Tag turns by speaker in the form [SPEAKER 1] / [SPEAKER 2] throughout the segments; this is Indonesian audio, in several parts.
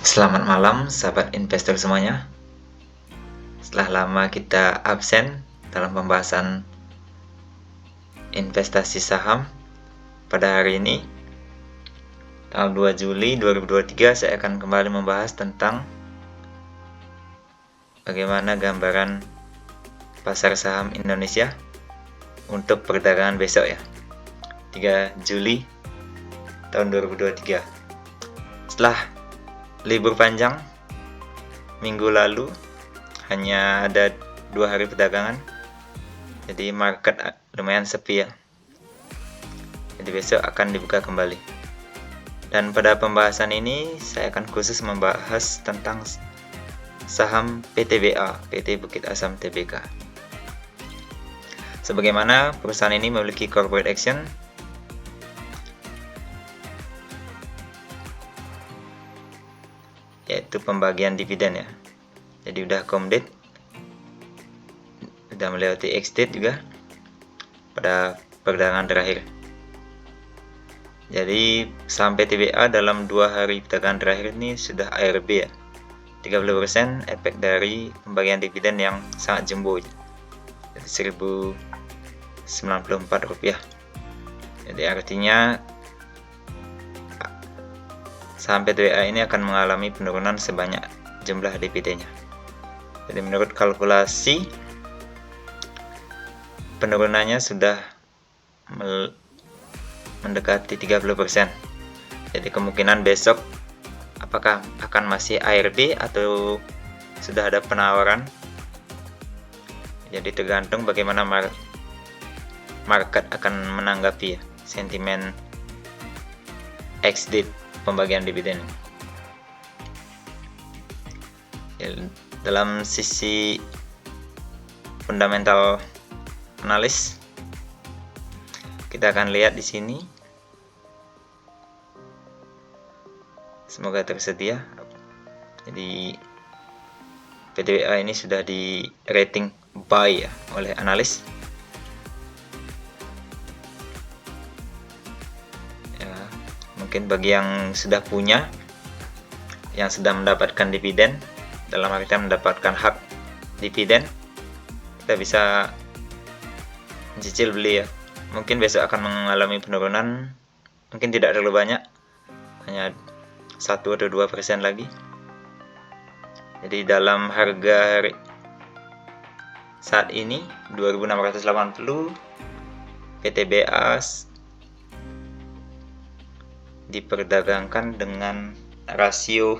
[SPEAKER 1] Selamat malam sahabat investor semuanya. Setelah lama kita absen dalam pembahasan investasi saham, pada hari ini tanggal 2 Juli 2023 saya akan kembali membahas tentang bagaimana gambaran pasar saham Indonesia untuk perdagangan besok ya, 3 Juli tahun 2023. Setelah libur panjang minggu lalu, hanya ada 2 hari perdagangan, jadi market lumayan sepi ya. Jadi besok akan dibuka kembali. Dan pada pembahasan ini saya akan khusus membahas tentang saham PTBA, PT Bukit Asam Tbk. Sebagaimana perusahaan ini memiliki corporate action yaitu pembagian dividen ya. Jadi udah komdit, sudah melewati ex-date juga pada perdagangan terakhir. Jadi saham PTBA dalam 2 hari perdagangan terakhir ini sudah ARB ya, 30% efek dari pembagian dividen yang sangat jumbo, jadi Rp1.094. Jadi artinya saham PTBA ini akan mengalami penurunan sebanyak jumlah dividennya. Jadi menurut kalkulasi penurunannya sudah mendekati 30%. Jadi kemungkinan besok apakah akan masih ARB atau sudah ada penawaran. Jadi tergantung bagaimana market akan menanggapi ya, sentimen ex-date pembagian dividen. Ya, dalam sisi fundamental analis kita akan lihat di sini. Semoga tersedia. Jadi PTBA ini sudah di rating buy ya oleh analis. Ya, mungkin bagi yang sudah punya, yang sudah mendapatkan dividen, dalam artian mendapatkan hak dividen, kita bisa mencicil beli ya. Mungkin besok akan mengalami penurunan, mungkin tidak terlalu banyak, hanya 1 atau 2% lagi. Jadi dalam harga saat ini 2.680, PTBA diperdagangkan dengan rasio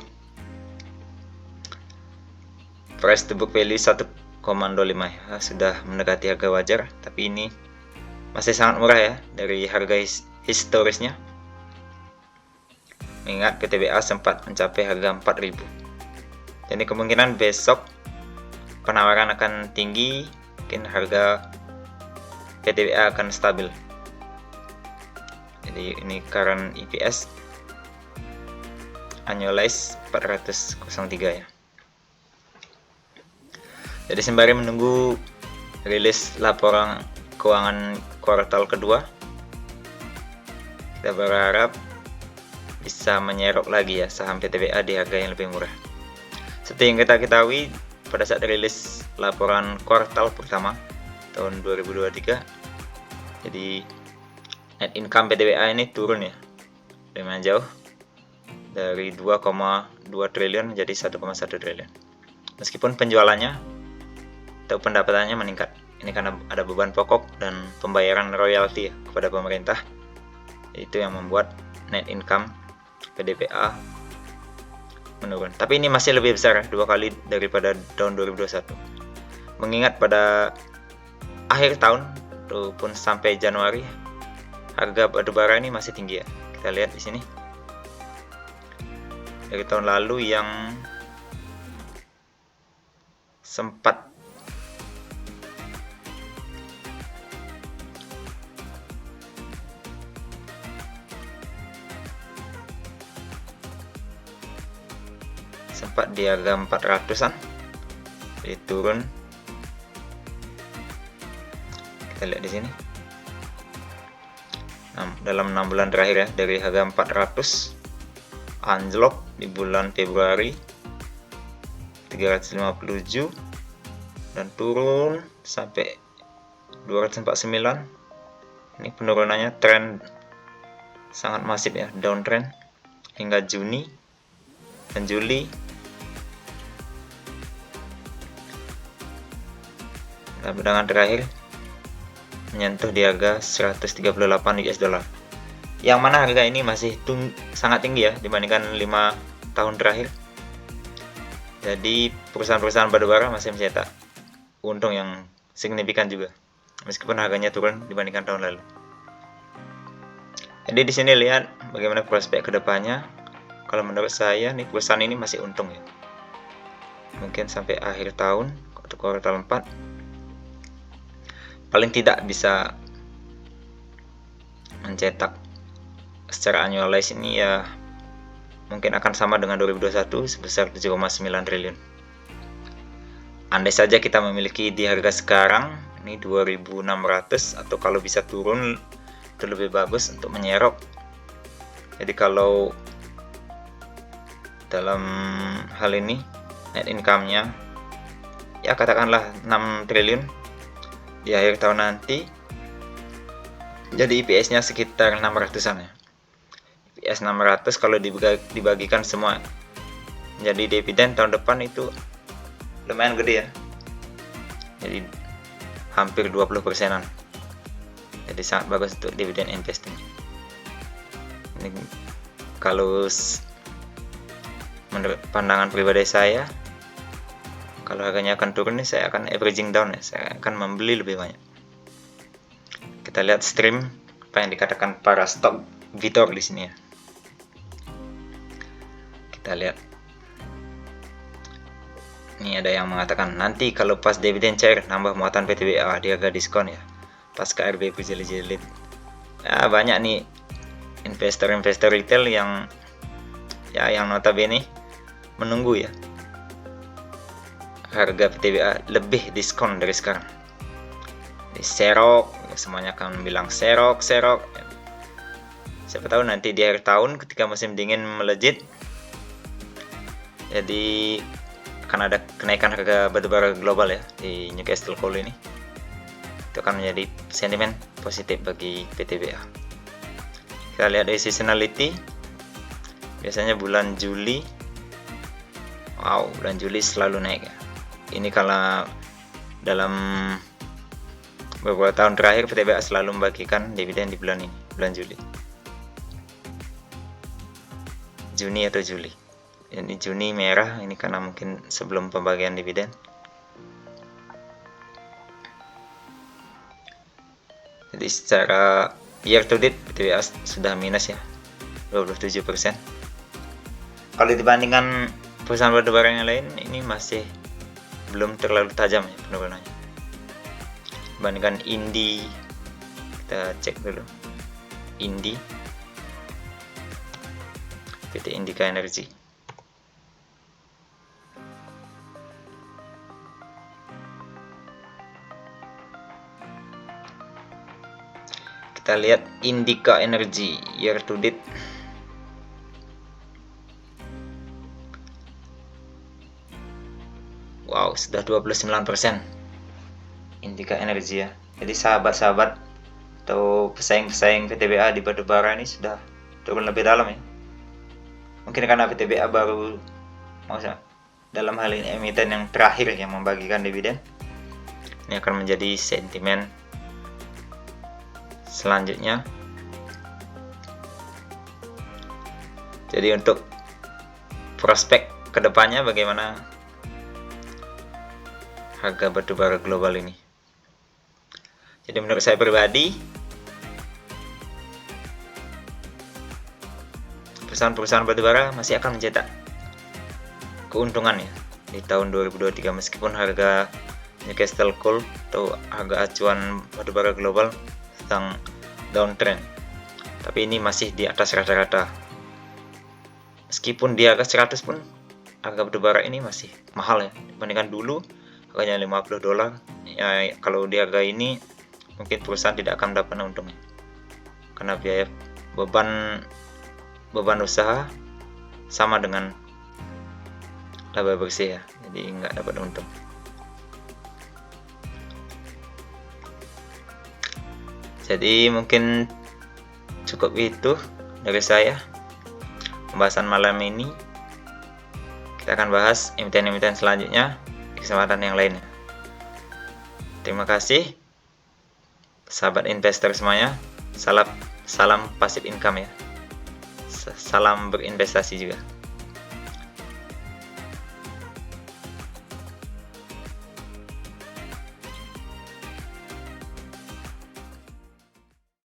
[SPEAKER 1] price to book value 1,05 ya, sudah mendekati harga wajar, tapi ini masih sangat murah ya dari harga historisnya. Mengingat PTBA sempat mencapai harga 4.000. Jadi kemungkinan besok penawaran akan tinggi, mungkin harga PTBA akan stabil. Jadi ini current EPS annualized 403 ya. Jadi sembari menunggu rilis laporan keuangan kuartal kedua, kita berharap bisa menyerok lagi ya saham PTBA di harga yang lebih murah. Seperti yang kita ketahui, pada saat rilis laporan kuartal pertama tahun 2023, jadi net income PTBA ini turun ya, lumayan jauh, dari 2,2 triliun menjadi 1,1 triliun. Meskipun penjualannya atau pendapatannya meningkat, ini karena ada beban pokok dan pembayaran royalti ya kepada pemerintah, itu yang membuat net income PTBA menurun. Tapi ini masih lebih besar 2 kali daripada tahun 2021. Mengingat pada akhir tahun ataupun sampai Januari harga batubara ini masih tinggi ya. Kita lihat di sini. Dari tahun lalu yang sempat di harga 400-an, jadi turun. Kita lihat di sini. dalam 6 bulan terakhir ya, dari harga 400 anjlok di bulan Februari 357 dan turun sampai 249. Ini penurunannya tren sangat masif ya, downtrend hingga Juni dan Juli. Perdagangan terakhir menyentuh di harga 138 US dollar. Yang mana harga ini masih sangat tinggi ya dibandingkan 5 tahun terakhir. Jadi perusahaan-perusahaan batubara masih mencetak untung yang signifikan juga, meskipun harganya turun dibandingkan tahun lalu. Jadi di sini lihat bagaimana prospek kedepannya. Kalau menurut saya nih perusahaan ini masih untung ya. Mungkin sampai akhir tahun atau kuartal 4 paling tidak bisa mencetak secara annualized ini ya, mungkin akan sama dengan 2021 sebesar 7,9 triliun. Andai saja kita memiliki di harga sekarang ini 2.600, atau kalau bisa turun itu lebih bagus untuk menyerok. Jadi kalau dalam hal ini net income-nya ya katakanlah 6 triliun di akhir tahun nanti, jadi EPS-nya sekitar 600-an ya. EPS 600 kalau dibagikan semua jadi dividen tahun depan itu lumayan gede ya, jadi hampir 20%-an. Jadi sangat bagus untuk dividen investing. Ini kalau menurut pandangan pribadi saya, kalau harganya akan turun nih, saya akan averaging down ya, saya akan membeli lebih banyak. Kita lihat stream apa yang dikatakan para stock Vitor di sini ya. Kita lihat. Ini ada yang mengatakan nanti kalau pas dividen cair nambah muatan PTBA di harga diskon ya. Pas KRB berjilid-jilid. Ya, banyak nih investor-investor retail yang notabene menunggu ya harga PTBA lebih diskon dari sekarang. Di serok, semuanya akan bilang serok. Siapa tahu nanti di akhir tahun ketika musim dingin melejit, jadi akan ada kenaikan harga batubara global ya di Newcastle Coal ini. Itu akan menjadi sentimen positif bagi PTBA. Kita lihat dari seasonality. Biasanya bulan Juli, bulan Juli selalu naik ya. Ini kalau dalam beberapa tahun terakhir PTBA selalu membagikan dividen di bulan ini, bulan Juli. Juni atau Juli. Ini Juni merah, ini karena mungkin sebelum pembagian dividen. Jadi secara year to date PTBA sudah minus ya, 27%. Kalau dibandingkan perusahaan batubara yang lain, ini masih belum terlalu tajam ya penurunannya. Dibandingkan Indi, kita cek dulu. Indi, PT Indika Energy. Kita lihat Indika Energy year to date. Wow, sudah 29% Indika Energy ya. Jadi sahabat-sahabat atau pesaing-pesaing PTBA di batubara ini sudah turun lebih dalam ya. Mungkin karena PTBA baru dalam hal ini emiten yang terakhir yang membagikan dividen. Ini akan menjadi sentimen selanjutnya. Jadi untuk prospek kedepannya bagaimana harga batubara global ini? Jadi menurut saya pribadi, perusahaan-perusahaan batubara masih akan mencetak keuntungan ya di tahun 2023, meskipun harga Newcastle Coal atau harga acuan batubara global sedang downtrend, tapi ini masih di atas rata-rata. Meskipun di harga 100 pun harga batubara ini masih mahal ya dibandingkan dulu harganya $50 ya. Kalau di harga ini mungkin perusahaan tidak akan dapat untungnya karena biaya beban usaha sama dengan laba bersih ya, jadi nggak dapat untung. Jadi mungkin cukup itu dari saya pembahasan malam ini. Kita akan bahas emiten-emiten selanjutnya di kesempatan yang lainnya. Terima kasih sahabat investor semuanya. Salam passive income ya. Salam berinvestasi juga.